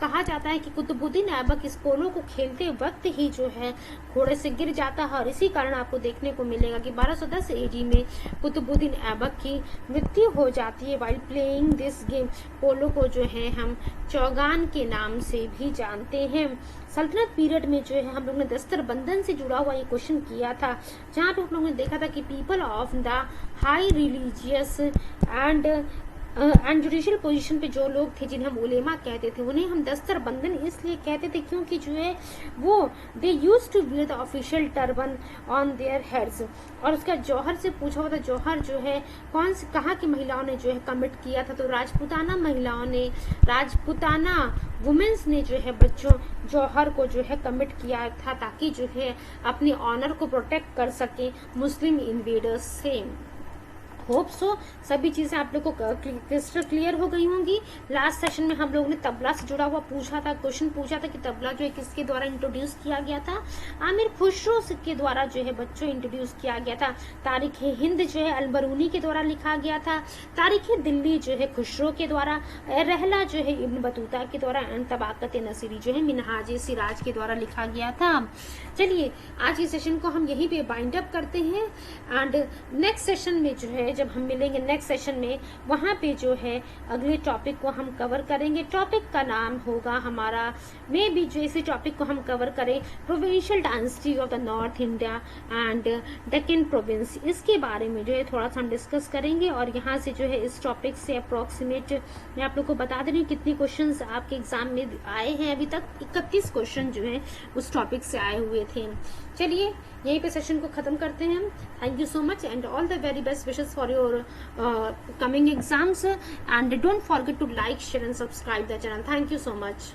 कहा जाता है कि कुतुबुद्दीन ऐबक इस पोलो को खेलते वक्त ही जो है घोड़े से गिर जाता है, और इसी कारण आपको देखने को मिलेगा कि 1210 AD में कुतुबुद्दीन ऐबक की मृत्यु हो जाती है वाइल प्लेइंग दिस गेम। पोलो को जो है हम चौगान के नाम से भी जानते हैं। सल्तनत पीरियड में जो है हम लोग ने दस्तर बंधन से जुड़ा हुआ ये क्वेश्चन किया था, जहाँ पे हम लोगों ने देखा था कि people of the high religious and judicial position पे जो लोग थे जिन्हें हम उलेमा कहते थे, उन्हें हम दस्तर बंधन इसलिए कहते थे क्योंकि जो है वो they used to wear the official turban on their heads. और उसका जौहर से पूछा हुआ था, जौहर जो है कहाँ की महिलाओं ने जो है कमिट किया था? तो राजपूताना महिलाओं ने, राजपूताना वुमेन्स ने जो है बच्चों जौहर को जो है कमिट किया था, ताकि जो है अपने ऑनर को प्रोटेक्ट कर सके मुस्लिम इन्वेडर्स से। होप सो सभी चीजें आप लोग को क्रिस्टल क्लियर हो गई होंगी। लास्ट सेशन में हम लोगों ने तबला से जुड़ा हुआ क्वेश्चन पूछा था कि तबला जो है किसके द्वारा इंट्रोड्यूस किया गया था? आमिर खुसरो के द्वारा जो है बच्चों इंट्रोड्यूस किया गया था। तारीख हिंद जो है अलबरूनी के द्वारा लिखा गया था। तारीख दिल्ली जो है खुसरो के द्वारा, रहला जो है इब्न बतूता के द्वारा, तबाकत नसीरी जो है मिनहाज सिराज के द्वारा लिखा गया था। चलिए आज के सेशन को हम यहीं पे बाइंड अप करते हैं, एंड नेक्स्ट सेशन में जो है जब हम मिलेंगे नेक्स्ट सेशन में, वहां पे जो है अगले टॉपिक को हम कवर करेंगे। टॉपिक का नाम होगा हमारा, मे भी जो इसी टॉपिक को हम कवर करें, provincial dynasty of the north India and Deccan province. इसके बारे में जो है थोड़ा सा हम डिस्कस करेंगे। और यहाँ से जो है इस टॉपिक से अप्रोक्सीमेट मैं आप लोग को बता दे रही हूँ कितने क्वेश्चन आपके एग्जाम में आए हैं। अभी तक 31 क्वेश्चन जो है उस टॉपिक से आए हुए थे। चलिए यहीं पे सेशन को खत्म करते हैं। Thank you so much and all the very best wishes for for your coming exams, and don't forget to like, share and subscribe the channel. Thank you so much.